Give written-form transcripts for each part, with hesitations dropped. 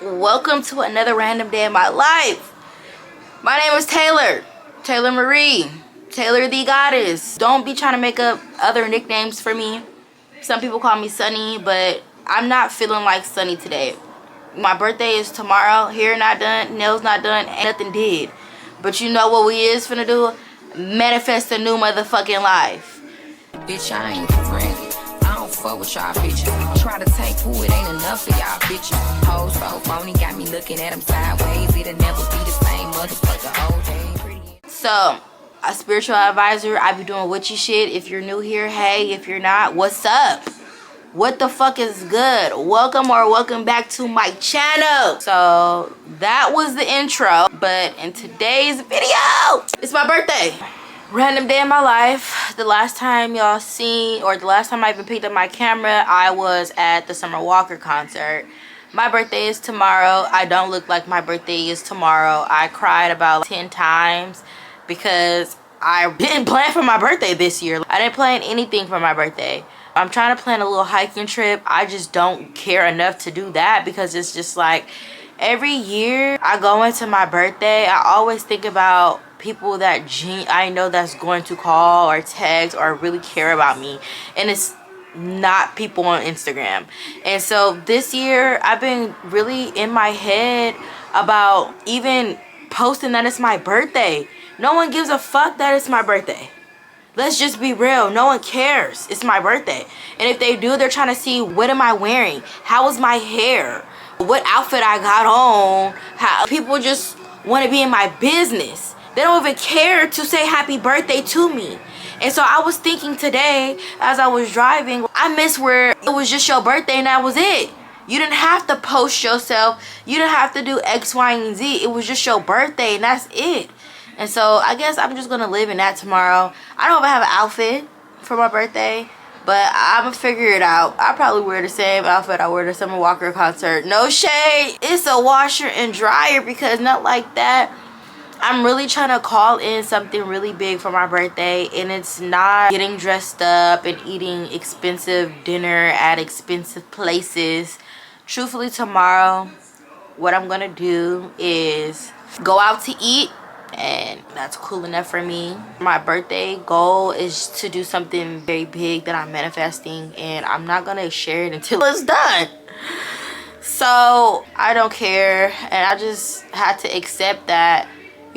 Welcome to another random day in my life. My name is Taylor Marie, Taylor the Goddess. Don't be trying to make up other nicknames for me. Some people call me Sunny, but I'm not feeling like Sunny today. My birthday is tomorrow. Hair not done, nails not done, and nothing did. But you know what we is finna do? Manifest a new motherfucking life. Bitch, I ain't friendly. I don't fuck with y'all bitches. Try to take who it ain't enough for y'all bitches. Hoes so phony, got me looking at them sideways. It'll never be the same motherfucker old day. So, a spiritual advisor, I be doing witchy shit. If you're new here, hey. If you're not, what's up? What the fuck is good? Welcome back to my channel. So, that was the intro. But in today's video, it's my birthday. Random day in my life. The last time y'all seen, or the last time I even picked up my camera, I was at the Summer Walker concert. My birthday is tomorrow. I don't look like my birthday is tomorrow. I cried about 10 times because I didn't plan for my birthday this year. I didn't plan anything for my birthday. I'm trying to plan a little hiking trip. I just don't care enough to do that because it's just like every year I go into my birthday, I always think about people that I know that's going to call or text or really care about me, and it's not people on Instagram. And so this year I've been really in my head about even posting that it's my birthday. No one gives a fuck that it's my birthday. Let's just be real. No one cares. It's my birthday. And if they do, they're trying to see, what am I wearing? How was my hair? What outfit I got on? How people just want to be in my business. They don't even care to say happy birthday to me. And so I was thinking today as I was driving, I miss where it was just your birthday and that was it. You didn't have to post yourself. You didn't have to do X, Y, and Z. It was just your birthday and that's it. And so I guess I'm just going to live in that tomorrow. I don't even have an outfit for my birthday, but I'm going to figure it out. I'll probably wear the same outfit I wear to Summer Walker concert. No shade. It's a washer and dryer because not like that. I'm really trying to call in something really big for my birthday, and it's not getting dressed up and eating expensive dinner at expensive places. Truthfully, tomorrow, what I'm going to do is go out to eat. And that's cool enough for me. My birthday goal is to do something very big that I'm manifesting, and I'm not gonna share it until it's done. So I don't care, and I just had to accept that.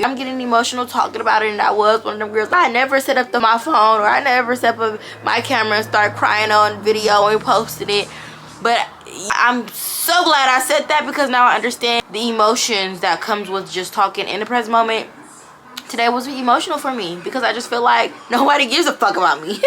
I'm getting emotional talking about it, and I was one of them girls. I never set up my phone, or I never set up my camera and start crying on video and posted it. But I'm so glad I said that because now I understand the emotions that comes with just talking in the present moment. Today was emotional for me because I just feel like nobody gives a fuck about me.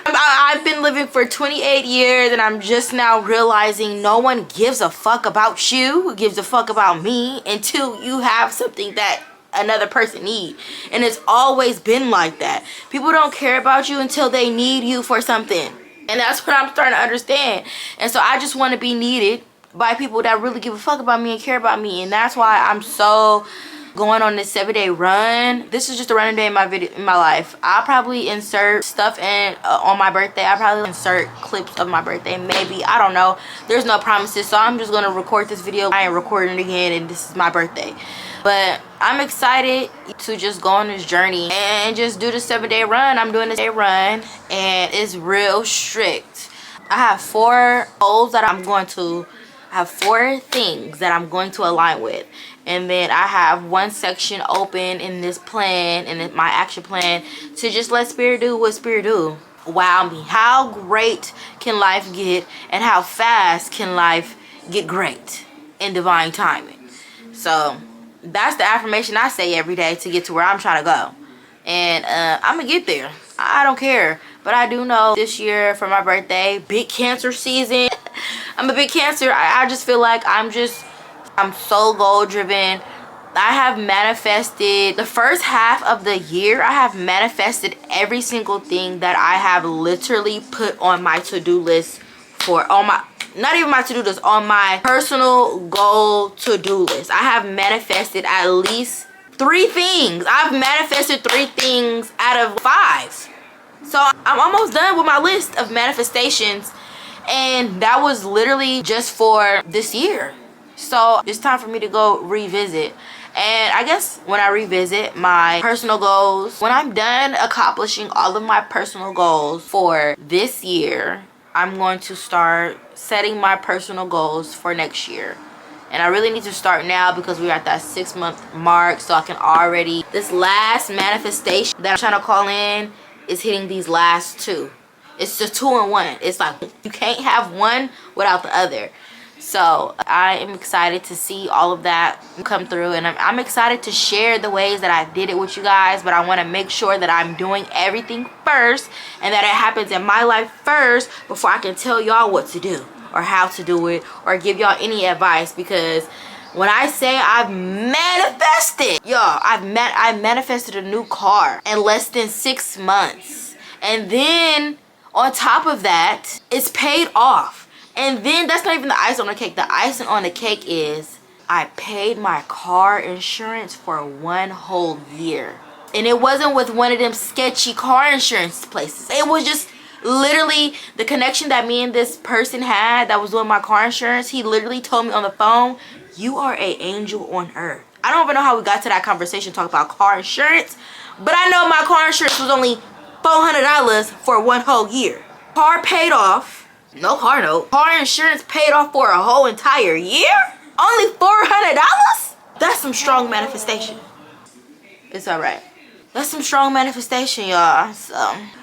I've been living for 28 years and I'm just now realizing no one gives a fuck about you, gives a fuck about me until you have something that another person needs. And it's always been like that. People don't care about you until they need you for something. And that's what I'm starting to understand. And so I just want to be needed by people that really give a fuck about me and care about me. And that's why I'm so going on this 7-day run. This is just a random day in my life. I'll probably insert stuff in on my birthday. I'll probably insert clips of my birthday, maybe. I don't know. There's no promises, so I'm just gonna record this video. I ain't recording it again, and this is my birthday. But I'm excited to just go on this journey and just do the 7-day run. I'm doing this day run, and it's real strict. I have 4 goals that I'm going to. I have 4 things that I'm going to align with. And then I have 1 section open in this plan, and my action plan, to just let spirit do what spirit do. Wow me. How great can life get, and how fast can life get great in divine timing? So that's the affirmation I say every day to get to where I'm trying to go. And I'm going to get there. I don't care. But I do know this year for my birthday, big Cancer season. I'm a big Cancer. I just feel like I'm so goal driven. I have manifested the first half of the year. I have manifested every single thing that I have literally put on my to-do list not even my to-do list, on my personal goal to-do list. I have manifested at least 3 things. I've manifested 3 things out of 5. So I'm almost done with my list of manifestations, and that was literally just for this year. So it's time for me to go revisit. And I guess when I revisit my personal goals, when I'm done accomplishing all of my personal goals for this year, I'm going to start setting my personal goals for next year. And I really need to start now because we're at that 6-month mark, so I can already, this last manifestation that I'm trying to call in is hitting these last 2. It's just 2 in 1. It's like you can't have one without the other. So I am excited to see all of that come through, and I'm excited to share the ways that I did it with you guys, but I want to make sure that I'm doing everything first and that it happens in my life first before I can tell y'all what to do or how to do it or give y'all any advice. Because when I say I've manifested, y'all, I manifested a new car in less than 6 months, and then on top of that, it's paid off. And then that's not even the icing on the cake. The icing on the cake is I paid my car insurance for 1 whole year. And it wasn't with one of them sketchy car insurance places. It was just literally the connection that me and this person had that was doing my car insurance. He literally told me on the phone, you are an angel on earth. I don't even know how we got to that conversation talking about car insurance, but I know my car insurance was only $400 for 1 whole year. Car paid off. No car note. Car insurance paid off for a whole entire year? Only $400? That's some strong manifestation. It's alright. That's some strong manifestation, y'all. So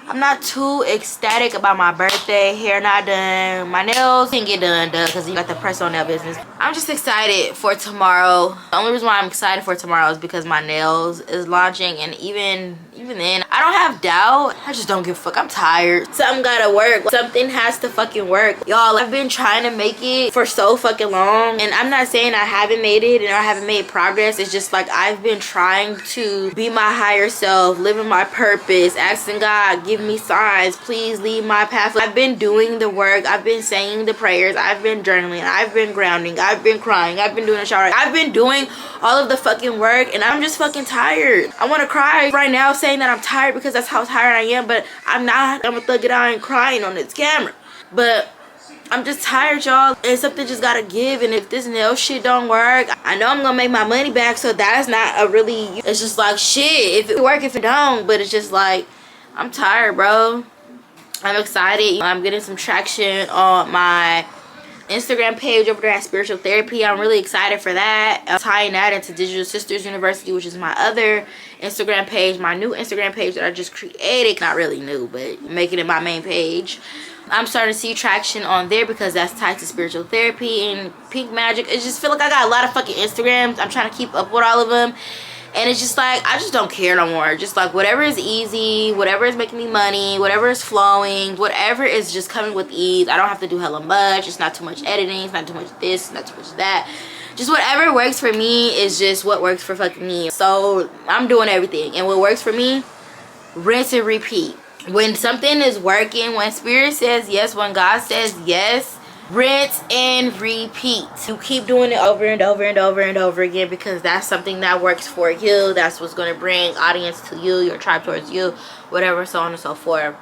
I'm not too ecstatic about my birthday. Hair not done. My nails didn't get done because you got the press-on nail business. I'm just excited for tomorrow. The only reason why I'm excited for tomorrow is because my nails is launching, and even then, I don't have doubt. I just don't give a fuck. I'm tired. Something gotta work. Something has to fucking work. Y'all, I've been trying to make it for so fucking long, and I'm not saying I haven't made it and I haven't made progress. It's just like I've been trying to be my higher self, living my purpose, asking God, give me signs, please lead my path. I've been doing the work. I've been saying the prayers. I've been journaling. I've been grounding. I've been crying. I've been doing a shower. I've been doing all of the fucking work, and I'm just fucking tired. I want to cry right now saying that I'm tired because that's how tired I am, but I'm not. I'm gonna thug it out and crying on this camera, but I'm just tired, y'all, and something just gotta give. And if this nail shit don't work, I know I'm gonna make my money back, so that's not a really, it's just like shit, if it work, if it don't, but it's just like I'm tired, bro. I'm excited. I'm getting some traction on my Instagram page over there at Spiritual Therapy. I'm really excited for that. I'm tying that into Digital Sisters University, which is my other Instagram page, my new Instagram page that I just created. Not really new, but making it my main page. I'm starting to see traction on there because that's tied to Spiritual Therapy and Pink Magick. I just feel like I got a lot of fucking Instagrams. I'm trying to keep up with all of them. And it's just like, I just don't care no more. Just like whatever is easy, whatever is making me money, whatever is flowing, whatever is just coming with ease. I don't have to do hella much. It's not too much editing. It's not too much this, not too much that. Just whatever works for me is just what works for fucking me. So I'm doing everything. And what works for me, rinse and repeat. When something is working, when Spirit says yes, when God says yes, rinse and repeat. You keep doing it over and over and over and over again because that's something that works for you. That's what's going to bring audience to you, your tribe towards you, whatever, so on and so forth.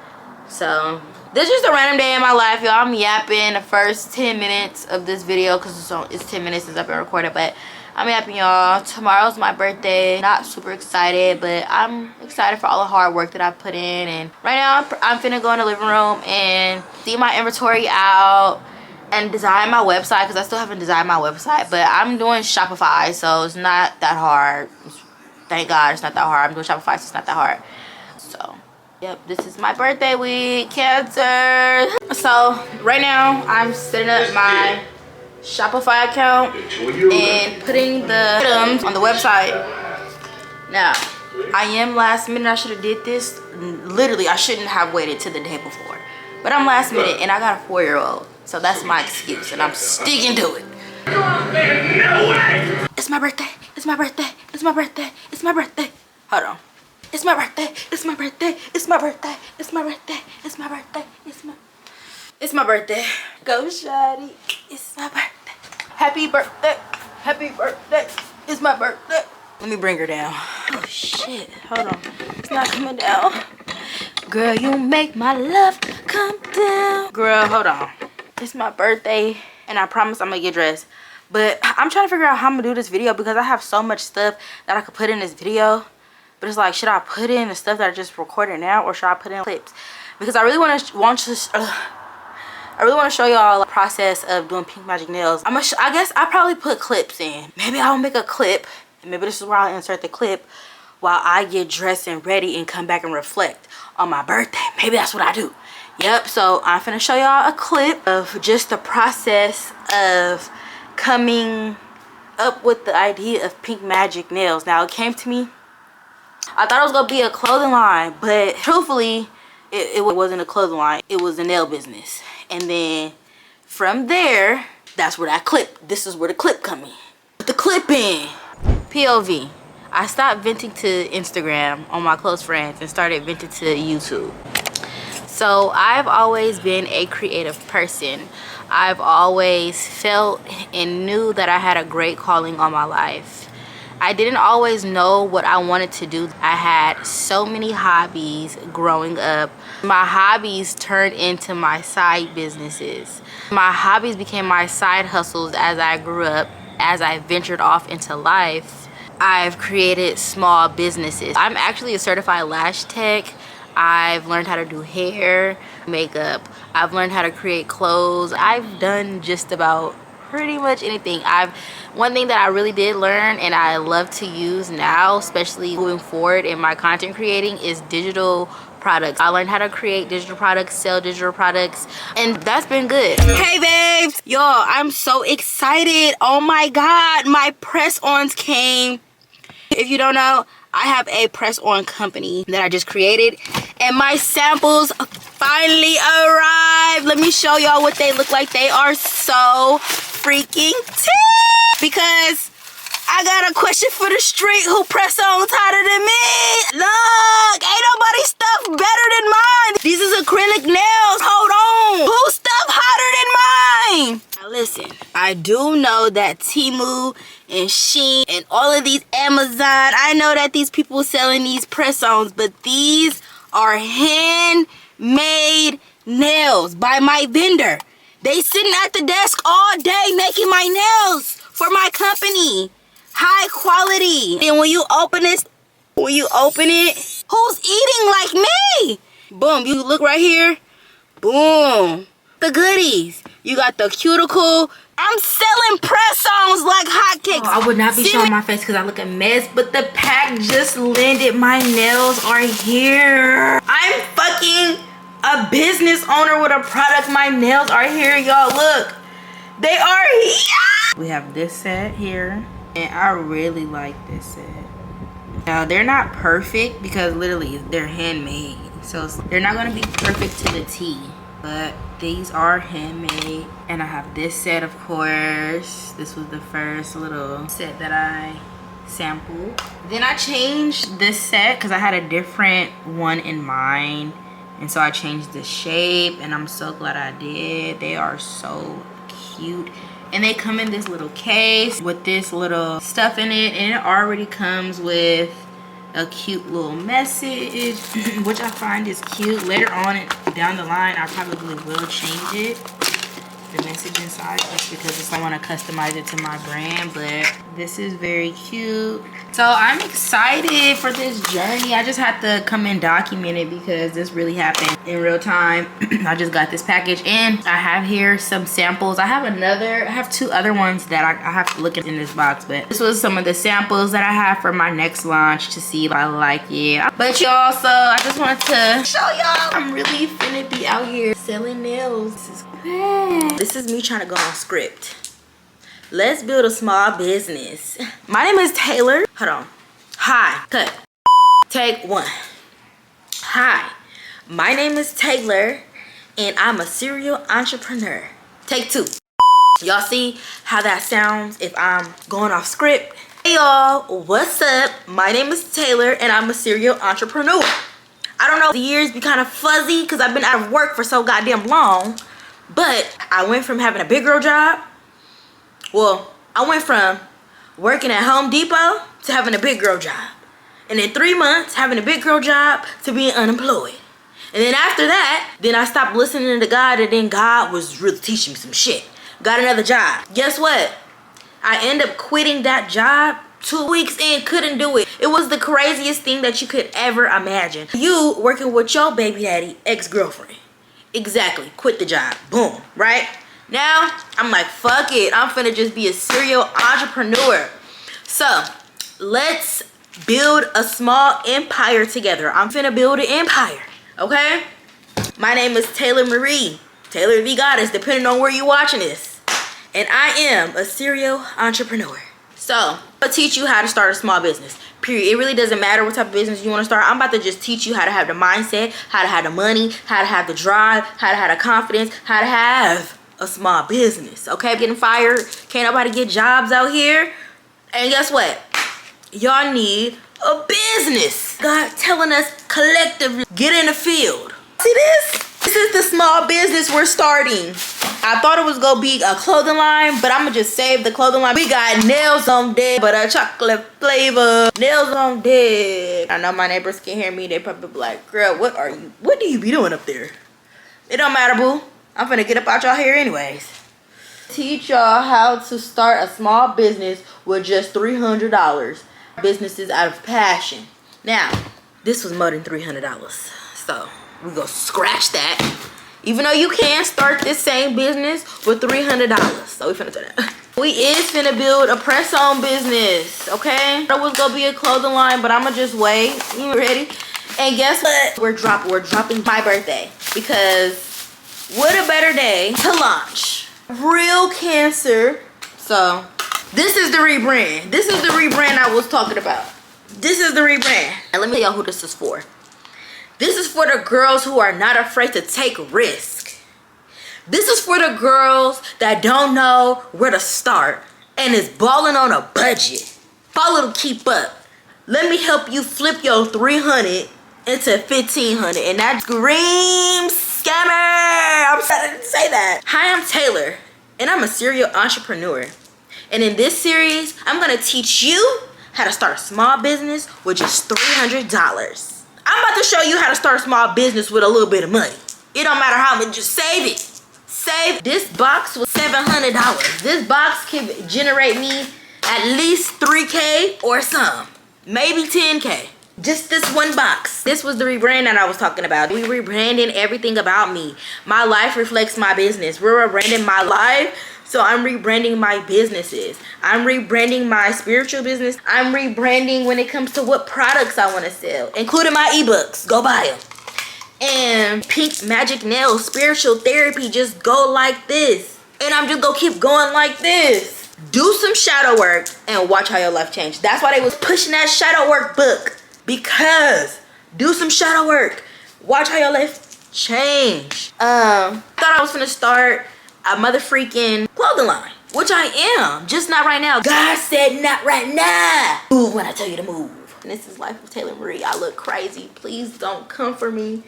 So this is just a random day in my life, y'all. I'm yapping the first 10 minutes of this video because it's 10 minutes since I've been recorded, but I'm yapping, y'all. Tomorrow's my birthday. Not super excited, but I'm excited for all the hard work that I put in. And right now I'm finna go in the living room and see my inventory out and design my website because I still haven't designed my website, but I'm doing Shopify, so it's not that hard. Thank God it's not that hard. I'm doing Shopify, so it's not that hard. So yep, this is my birthday week, Cancer. So right now I'm setting up my Shopify account and putting the items on the website. Now I am last minute. I should have did this literally. I shouldn't have waited till the day before, but I'm last minute and I got a 4-year-old. So that's my excuse, and I'm sticking to it. It's my birthday. It's my birthday. It's my birthday. It's my birthday. Hold on. It's my birthday. It's my birthday. It's my birthday. It's my birthday. It's my birthday. It's my birthday. Go, shawty. It's my birthday. Happy birthday. Happy birthday. It's my birthday. Let me bring her down. Oh shit. Hold on. It's not coming down. Girl, you make my love come down. Girl, hold on. It's my birthday, and I promise I'm gonna get dressed But I'm trying to figure out how I'm gonna do this video because I have so much stuff that I could put in this video. But it's like, should I put in the stuff that I just recorded now, or should I put in clips? Because I really want to show y'all the process of doing Pink Magick Nails. I guess I'll probably put clips in. Maybe I'll make a clip, and maybe this is where I'll insert the clip while I get dressed and ready and come back and reflect on my birthday. Maybe that's what I do. Yep, so I'm finna show y'all a clip of just the process of coming up with the idea of Pink Magick Nails. Now, it came to me, I thought it was gonna be a clothing line, but truthfully, it wasn't a clothing line. It was a nail business. And then from there, that's where that clip, this is where the clip come in. Put the clip in. POV. I stopped venting to Instagram on my close friends and started venting to YouTube. So I've always been a creative person. I've always felt and knew that I had a great calling on my life. I didn't always know what I wanted to do. I had so many hobbies growing up. My hobbies turned into my side businesses. My hobbies became my side hustles as I grew up. As I ventured off into life, I've created small businesses. I'm actually a certified lash tech. I've learned how to do hair, makeup. I've learned how to create clothes. I've done just about pretty much anything. One thing that I really did learn and I love to use now, especially moving forward in my content creating, is digital products. I learned how to create digital products, sell digital products, and that's been good. Hey babes, y'all, I'm so excited. Oh my god, my press-ons came. If you don't know, I have a press-on company that I just created, and my samples finally arrived. Let me show y'all what they look like. They are so freaking tea, because I got a question for the street. Who press-ons hotter than me? Look, ain't nobody stuff better than mine. These is acrylic nails. Hold on. Who stuff hotter than mine? Now listen, I do know that Temu and Shein and all of these Amazon, I know that these people selling these press-ons, but these are handmade nails by my vendor. They sitting at the desk all day making my nails for my company. High quality. And when you open it, who's eating like me? Boom, you look right here. Boom. The goodies. You got the cuticle. I'm selling press-ons like hotcakes. Oh, I would not be showing my face because I look a mess, but the pack just landed. My nails are here. I'm fucking a business owner with a product. My nails are here, y'all. Look. They are here. We have this set here, and I really like this set. Now, they're not perfect because literally they're handmade. So they're not going to be perfect to the T, but these are handmade. And I have this set, of course. This was the first little set that I sampled. Then I changed this set because I had a different one in mind. And so I changed the shape, and I'm so glad I did. They are so cute. And they come in this little case with this little stuff in it. And it already comes with a cute little message, which I find is cute. Later on down the line, I probably will change it, the message inside, just because I want to customize it to my brand. But this is very cute. So I'm excited for this journey. I just had to come and document it because this really happened in real time. I just got this package, and I have here some samples. I have two other ones that I have to look at in this box, but this was some of the samples that I have for my next launch to see if I like it. But y'all, so I just wanted to show y'all I'm really finna be out here selling nails. This is great. This is me trying to go on script. Let's build a small business. My name is Taylor. Hold on. Hi. Cut. Take one. Hi. My name is Taylor, and I'm a serial entrepreneur. Take two. Y'all see how that sounds if I'm going off script? Hey y'all, what's up? My name is Taylor, and I'm a serial entrepreneur. I don't know, the years be kind of fuzzy because I've been out of work for so goddamn long, but I went from having a big girl job. Well, I went from working at Home Depot to having a big girl job. And in 3 months, having a big girl job to being unemployed. And then after that, then I stopped listening to God, and then God was really teaching me some shit. Got another job. Guess what? I end up quitting that job 2 weeks in, couldn't do it. It was the craziest thing that you could ever imagine. You working with your baby daddy ex-girlfriend. Exactly, quit the job, boom, right? Now, I'm like, fuck it. I'm finna just be a serial entrepreneur. So, let's build a small empire together. I'm finna build an empire, okay? My name is Taylor Marie, Taylor the Goddess, depending on where you're watching this. And I am a serial entrepreneur. So, I'm gonna teach you how to start a small business, period. It really doesn't matter what type of business you wanna start. I'm about to just teach you how to have the mindset, how to have the money, how to have the drive, how to have the confidence, how to have a small business, okay? Getting fired, can't nobody get jobs out here. And guess what? Y'all need a business. God telling us collectively, get in the field. See this? This is the small business we're starting. I thought it was gonna be a clothing line, but I'm gonna just save the clothing line. We got nails on deck, but a chocolate flavor. Nails on deck. I know my neighbors can hear me. They probably be like, girl, what do you be doing up there? It don't matter, boo. I'm finna get up out y'all here anyways. Teach y'all how to start a small business with just $300. Businesses out of passion. Now, this was more than $300. So, we gonna scratch that. Even though you can start this same business with $300. So we finna do that. We is finna build a press-on business, okay? That was gonna be a clothing line, but I'ma just wait. You ready? And guess what? We're dropping my birthday. Because what a better day to launch Real Cancer. So this is the rebrand. This is the rebrand I was talking about. This is the rebrand. And let me tell y'all who this is for. This is for the girls who are not afraid to take risk. This is for the girls that don't know where to start and is balling on a budget. Follow to keep up. Let me help you flip your 300 into 1500, and that screams scammer. I'm sorry to say that. Hi, I'm Taylor, and I'm a serial entrepreneur. And in this series, I'm gonna teach you how to start a small business with just $300. I'm about to show you how to start a small business with a little bit of money. It don't matter how much, just save it. Save. This box was $700. This box can generate me at least 3K or some, maybe 10K. Just this one box. This was the rebrand that I was talking about. We rebranding everything about me. My life reflects my business. We're rebranding my life. So I'm rebranding my businesses. I'm rebranding my spiritual business. I'm rebranding when it comes to what products I want to sell, including my ebooks. Go buy them. And Pink Magick Nails, spiritual therapy, just go like this. And I'm just gonna keep going like this. Do some shadow work and watch how your life change. That's why they was pushing that shadow work book. Because do some shadow work. Watch how your life change. I thought I was gonna start a mother freaking clothing line, which I am, just not right now. God said not right now. Move when I tell you to move. And this is Life of Taylor Marie. I look crazy. Please don't come for me.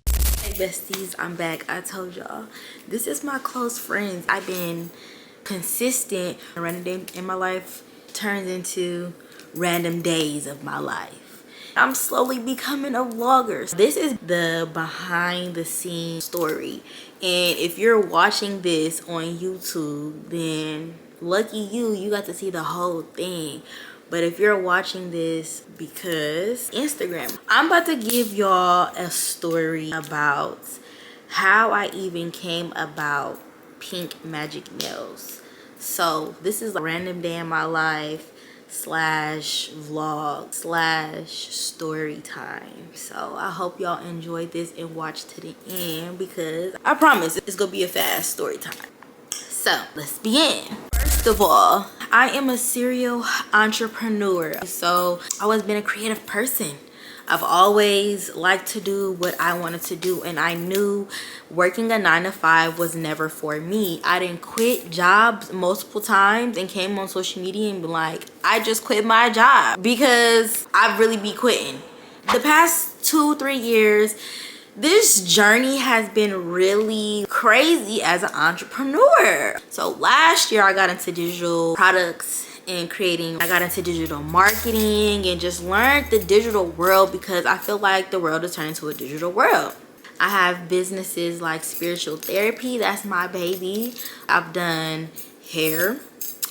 Hey besties, I'm back. I told y'all, this is my close friends. I've been consistent. A random day in my life turns into random days of my life. I'm slowly becoming a vlogger. This is the behind the scenes story. And if you're watching this on YouTube, then lucky you got to see the whole thing. But if you're watching this because Instagram, I'm about to give y'all a story about how I even came about Pink Magick Nails. So this is a random day in my life / vlog / story time. So I hope y'all enjoyed this and watch to the end, because I promise it's gonna be a fast story time. So let's begin. First of all, I am a serial entrepreneur. So I've always been a creative person. I've always liked to do what I wanted to do, and I knew working a 9-to-5 was never for me. I didn't quit jobs multiple times and came on social media and be like, I just quit my job, because I really be quitting. The past 2-3 years, this journey has been really crazy as an entrepreneur. So last year I got into digital products and creating. I got into digital marketing and just learned the digital world, because I feel like the world is turning to a digital world. I have businesses like spiritual therapy, that's my baby. I've done hair.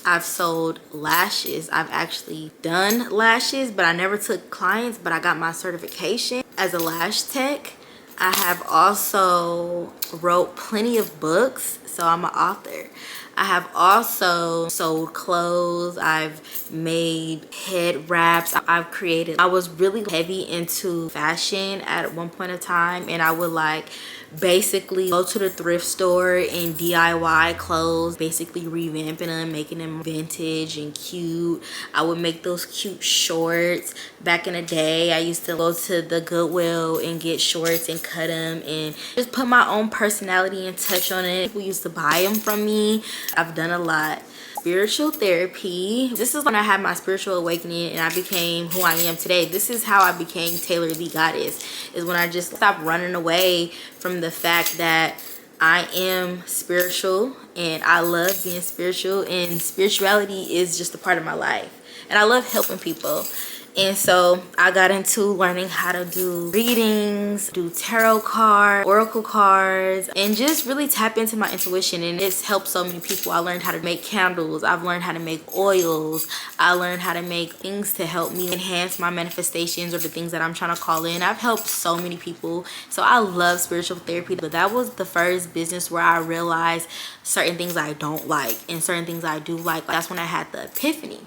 I've sold lashes. I've actually done lashes, but I never took clients, but I got my certification as a lash tech. I have also wrote plenty of books, so I'm an author. I have also sold clothes. I've made head wraps. I've created. I was really heavy into fashion at one point in time, and I would like basically go to the thrift store and DIY clothes, basically revamping them, making them vintage and cute. I would make those cute shorts. Back in the day, I used to go to the Goodwill and get shorts and cut them and just put my own personality and touch on it. People used to buy them from me. I've done a lot. Spiritual therapy. This is when I had my spiritual awakening and I became who I am today. This is how I became Taylor the Goddess, is when I just stopped running away from the fact that I am spiritual and I love being spiritual, and spirituality is just a part of my life, and I love helping people. And so I got into learning how to do readings, do tarot cards, oracle cards, and just really tap into my intuition. And it's helped so many people. I learned how to make candles. I've learned how to make oils. I learned how to make things to help me enhance my manifestations or the things that I'm trying to call in. I've helped so many people. So I love spiritual therapy. But that was the first business where I realized certain things I don't like and certain things I do like. That's when I had the epiphany.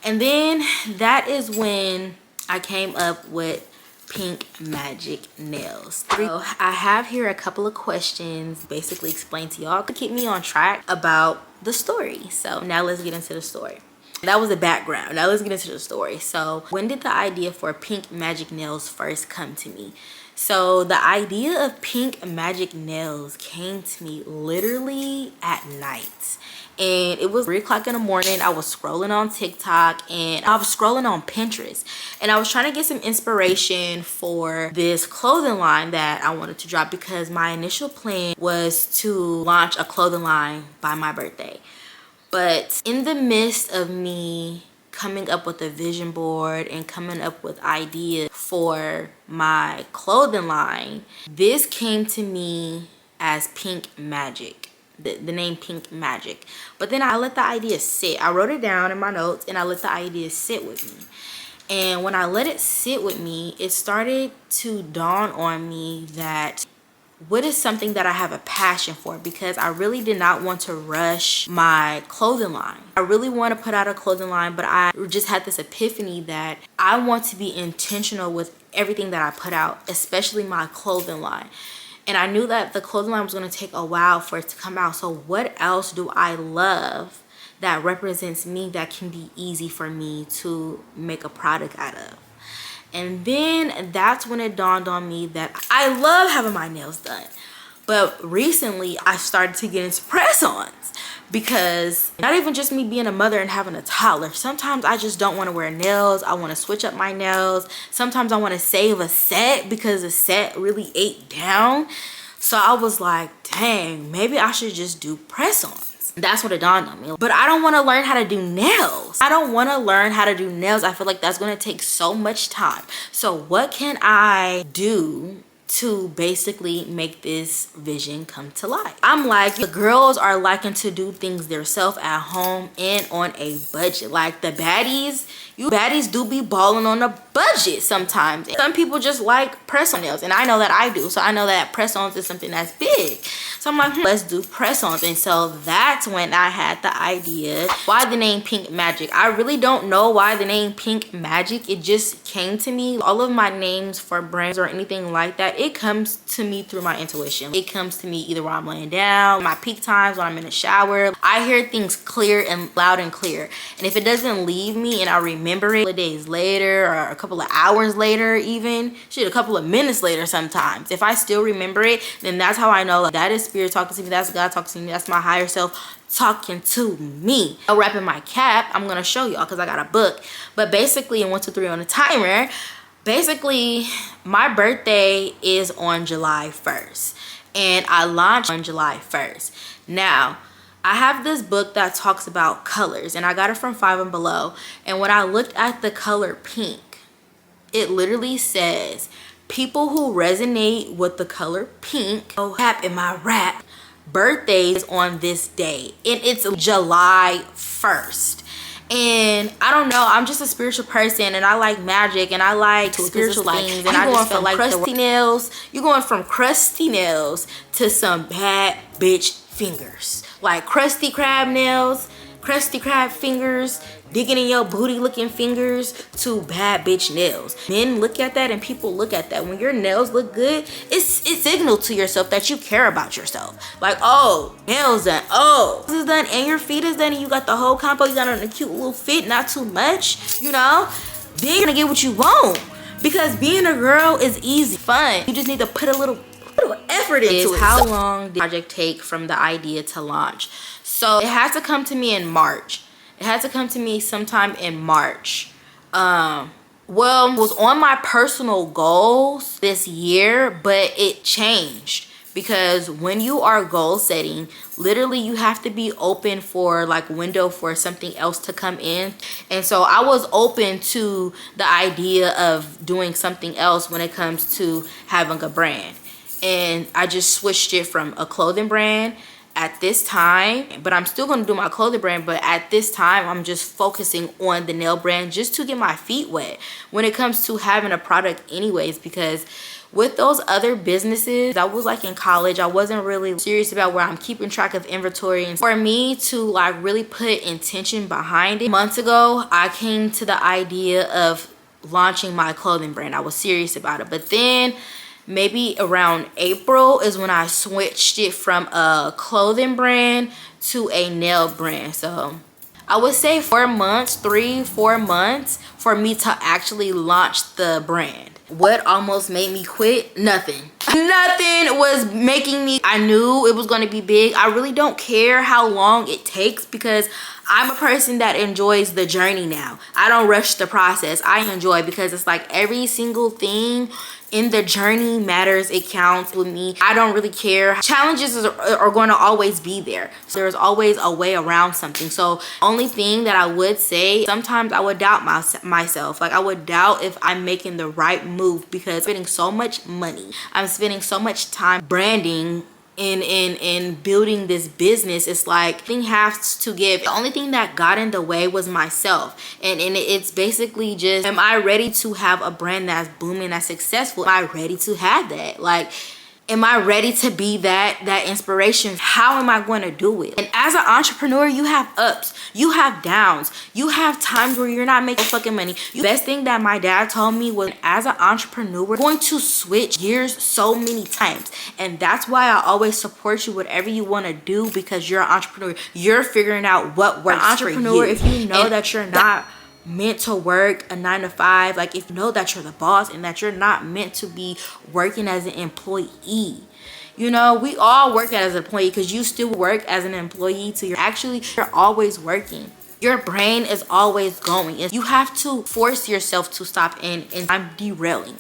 And then that is when I came up with Pink Magick Nails. So I have here a couple of questions, basically explain to y'all to keep me on track about the story. So now let's get into the story. That was the background. Now let's get into the story. So when did the idea for Pink Magick Nails first come to me? So the idea of Pink Magick Nails came to me literally at night. And it was 3 o'clock in the morning. I was scrolling on TikTok and I was scrolling on Pinterest, and I was trying to get some inspiration for this clothing line that I wanted to drop, because my initial plan was to launch a clothing line by my birthday. But in the midst of me coming up with a vision board and coming up with ideas for my clothing line, this came to me as Pink Magick. The name Pink Magick. But then I let the idea sit. I wrote it down in my notes and I let the idea sit with me. And when I let it sit with me, it started to dawn on me that what is something that I have a passion for, because I really did not want to rush my clothing line. I really want to put out a clothing line, but I just had this epiphany that I want to be intentional with everything that I put out, especially my clothing line. And I knew that the clothing line was going to take a while for it to come out. So what else do I love that represents me that can be easy for me to make a product out of? And then that's when it dawned on me that I love having my nails done. But recently I started to get into press-ons, because not even just me being a mother and having a toddler, sometimes I just don't want to wear nails. I want to switch up my nails. Sometimes I want to save a set because the set really ate down. So I was like, dang, maybe I should just do press-ons. That's what it dawned on me. But I don't want to learn how to do nails. I don't want to learn how to do nails. I feel like that's going to take so much time. So what can I do to basically make this vision come to life? I'm like, the girls are liking to do things themselves at home and on a budget. Like the baddies, you baddies do be balling on a budget sometimes. Some people just like press-on nails, and I know that I do. So I know that press-ons is something that's big. So I'm like, let's do press-ons. And so that's when I had the idea. Why the name Pink Magick? I really don't know why the name Pink Magick. It just came to me. All of my names for brands or anything like that, it comes to me through my intuition. It comes to me either while I'm laying down, my peak times when I'm in the shower. I hear things clear and loud and clear. And if it doesn't leave me and I remember it a couple of days later or a couple of hours later, even shit, a couple of minutes later sometimes, if I still remember it, then that's how I know, like, that is spirit talking to me, that's God talking to me, that's my higher self talking to me. I'm wrapping my cap. I'm gonna show y'all because I got a book. But basically, in 1, 2, 3 on the timer, basically my birthday is on July 1st and I launched on July 1st. Now I have this book that talks about colors, and I got it from Five and Below. And when I looked at the color pink, it literally says, people who resonate with the color pink, oh, in my rap, birthday is on this day, and it's July 1st. And I don't know, I'm just a spiritual person, and I like magic, and I like spiritual things, and I just feel like crusty nails. You're going from crusty nails to some bad bitch fingers, like crusty crab nails, crusty crab fingers, digging in your booty looking fingers, to bad bitch nails. Men look at that, and people look at that. When your nails look good, it's signal to yourself that you care about yourself. Like, oh, nails done, oh, this is done, and your feet is done, and you got the whole combo, you got on a cute little fit, not too much, you know, then you're gonna get what you want. Because being a girl is easy, fun. You just need to put a little effort into it. How long did the project take from the idea to launch? So it has to come to me in March. It had to come to me sometime in March. Well, it was on my personal goals this year, but it changed. Because when you are goal setting, literally you have to be open for like window for something else to come in. And so I was open to the idea of doing something else when it comes to having a brand. And I just switched it from a clothing brand at this time, but I'm still going to do my clothing brand, but at this time I'm just focusing on the nail brand just to get my feet wet when it comes to having a product anyways. Because with those other businesses, I was like in college, I wasn't really serious about where I'm keeping track of inventory. And for me to like really put intention behind it, months ago I came to the idea of launching my clothing brand. I was serious about it, but then maybe around April is when I switched it from a clothing brand to a nail brand. So I would say 4 months, 3-4 months for me to actually launch the brand. What almost made me quit? Nothing. Nothing was making me, I knew it was going to be big. I really don't care how long it takes because I'm a person that enjoys the journey now. I don't rush the process. I enjoy, because it's like every single thing in the journey matters. It counts with me. I don't really care. Challenges are going to always be there. So there's always a way around something. So only thing that I would say, sometimes I would doubt myself. Like I would doubt if I'm making the right move, because I'm spending so much money. I'm spending so much time branding in building this business. It's like thing has to give. The only thing that got in the way was myself, and it's basically just, am I ready to have a brand that's booming, that's successful? Am I ready to have that? Like, am I ready to be that inspiration? How am I going to do it? And as an entrepreneur, you have ups, you have downs, you have times where you're not making fucking money. The best thing that my dad told me was, as an entrepreneur, we're going to switch gears so many times. And that's why I always support you, whatever you want to do, because you're an entrepreneur. You're figuring out what works for you. If you know that you're not meant to work a 9-to-5, like if you know that you're the boss and that you're not meant to be working as an employee, you know, we all work as an employee, because you still work as an employee to you're always working. Your brain is always going. You have to force yourself to stop. And I'm derailing.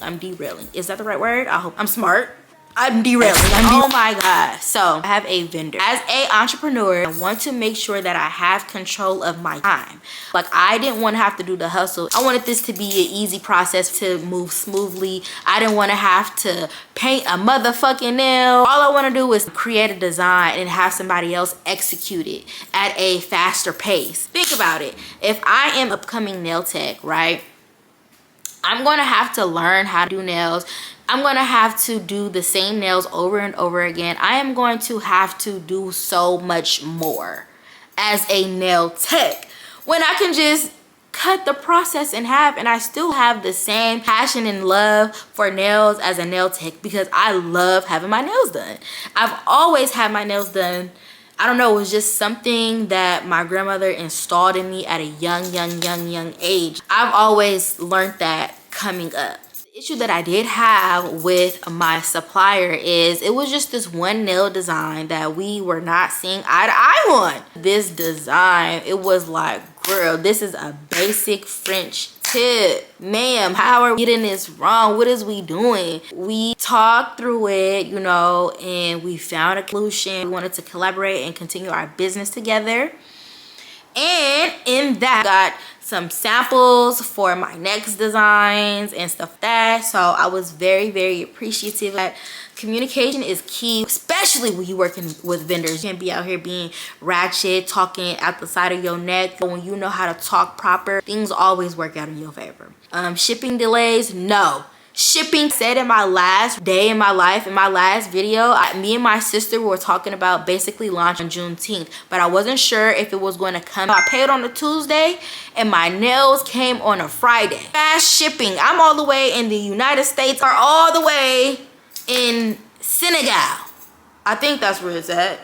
Is that the right word? I hope I'm smart. I'm derailing. Oh my god. So I have a vendor. As a entrepreneur, I want to make sure that I have control of my time. Like, I didn't want to have to do the hustle. I wanted this to be an easy process to move smoothly. I didn't want to have to paint a motherfucking nail. All I want to do is create a design and have somebody else execute it at a faster pace. Think about it. If I am upcoming nail tech, right, I'm going to have to learn how to do nails. I'm going to have to do the same nails over and over again. I am going to have to do so much more as a nail tech, when I can just cut the process in half, and I still have the same passion and love for nails as a nail tech, because I love having my nails done. I've always had my nails done. I don't know, it was just something that my grandmother installed in me at a young age. I've always learned that coming up. The issue that I did have with my supplier is, it was just this one nail design that we were not seeing eye to eye on. This design, it was like, girl, this is a basic French tip. Ma'am, how are we getting this wrong? What is we doing? We talked through it, you know, and we found a solution. We wanted to collaborate and continue our business together. And in that, got some samples for my next designs and stuff like that. So I was very appreciative that Communication is key, especially when you're working with vendors. You can't be out here being ratchet, talking out the side of your neck. But when you know how to talk proper, things always work out in your favor. Shipping delays, no. Shipping, said in my last day in my life, in my last video, me and my sister were talking about basically launch on Juneteenth, but I wasn't sure if it was going to come. I paid on a Tuesday and my nails came on a Friday. Fast shipping. I'm all the way in the United States, or all the way in Senegal. I think that's where it's at.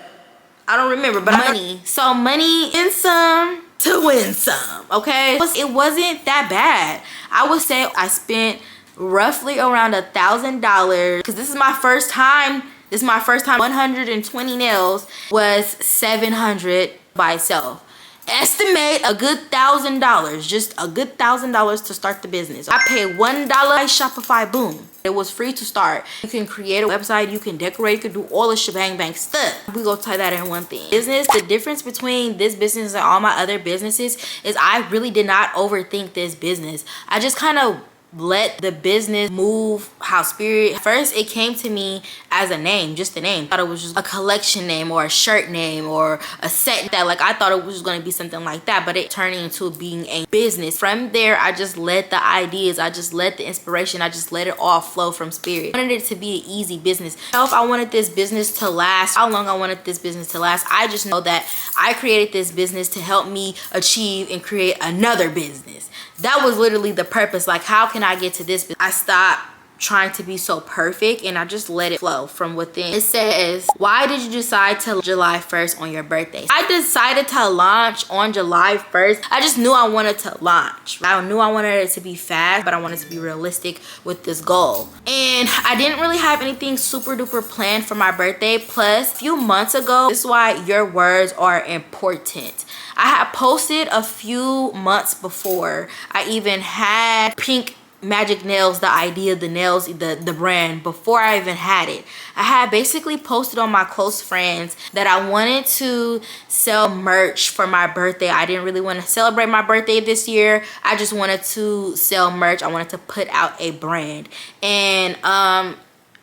I don't remember, but money. So money in some to win some, okay? It wasn't that bad. I would say I spent roughly around $1,000 because this is my first time. 120 nails was $700 by itself. Estimate a good $1,000, just a good $1,000 to start the business. I paid $1 Shopify, boom. It was free to start. You can create a website, you can decorate, you can do all the shebang bang stuff. We go tie that in one thing. Business, the difference between this business and all my other businesses is I really did not overthink this business. I just kind of let the business move how spirit. First, it came to me as a name, just a name. I thought it was just a collection name or a shirt name or a set that, like, I thought it was going to be something like that, but it turned into being a business. From there, I just let the ideas, I just let the inspiration, I just let it all flow from spirit. I wanted it to be an easy business. If I wanted this business to last, how long I wanted this business to last, I just know that I created this business to help me achieve and create another business. That was literally the purpose. Like, how can I get to this? I stopped trying to be so perfect and I just let it flow from within. It says, why did you decide to July 1st on your birthday? I decided to launch on July 1st. I just knew I wanted to launch. I knew I wanted it to be fast, but I wanted to be realistic with this goal. And I didn't really have anything super duper planned for my birthday. Plus, a few months ago, this is why your words are important. I had posted a few months before I even had Pink Magick Nails, the idea, the nails, the brand, before I even had it. I had basically posted on my close friends that I wanted to sell merch for my birthday. I didn't really want to celebrate my birthday this year. I just wanted to sell merch. I wanted to put out a brand. And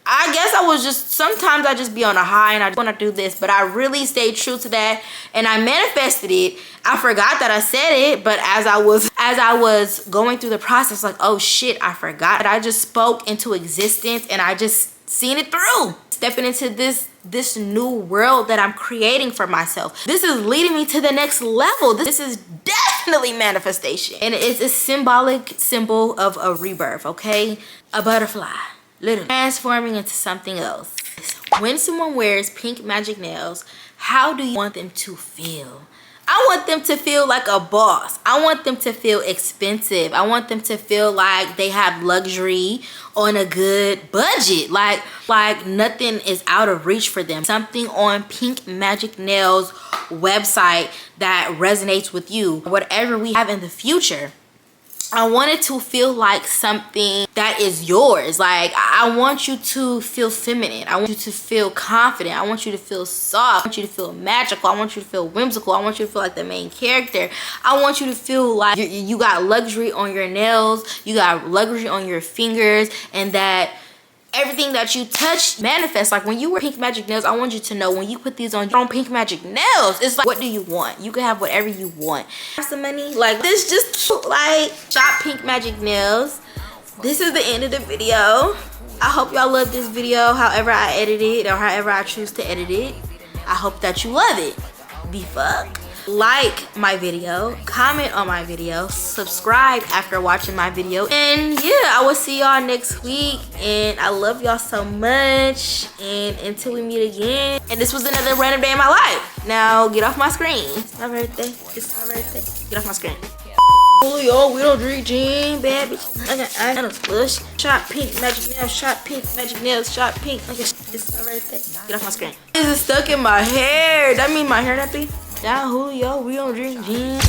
I guess I was just, sometimes I just be on a high and I want to do this, but I really stayed true to that and I manifested it. I forgot that I said it, but as I was going through the process, like, oh shit, I forgot. I just spoke into existence and I just seen it through. Stepping into this new world that I'm creating for myself. This is leading me to the next level. This is definitely manifestation. And it's a symbolic symbol of a rebirth, okay? A butterfly. Literally transforming into something else. When someone wears Pink Magick Nails, how do you want them to feel? I want them to feel like a boss. I want them to feel expensive. I want them to feel like they have luxury on a good budget. Like nothing is out of reach for them. Something on Pink Magick Nails website that resonates with you. Whatever we have in the future. I want it to feel like something that is yours. Like, I want you to feel feminine. I want you to feel confident. I want you to feel soft. I want you to feel magical. I want you to feel whimsical. I want you to feel like the main character. I want you to feel like you got luxury on your nails. You got luxury on your fingers. And that everything that you touch manifests. Like, when you wear Pink Magick Nails, I want you to know when you put these on Pink Magick Nails, it's like, what do you want? You can have whatever you want. Have some money, like, this just cute. Like, shop Pink Magick Nails. This is the end of the video. I hope y'all love this video, however I edit it or however I choose to edit it. I hope that you love it. The fuck? Like my video, comment on my video, subscribe after watching my video, and yeah, I will see y'all next week. And I love y'all so much, and until we meet again. And this was another random day in my life. Now get off my screen. It's my birthday. It's my birthday. Get off my screen. Yo, we don't drink gin, bad bitch. I got a slush. Shot Pink Magick Nails. Shot Pink Magick Nails. Shot Pink. Okay, it's my birthday. Get off my screen. This is stuck in my hair. That mean my hair nappy. Yeah, Julio, we don't drink gin.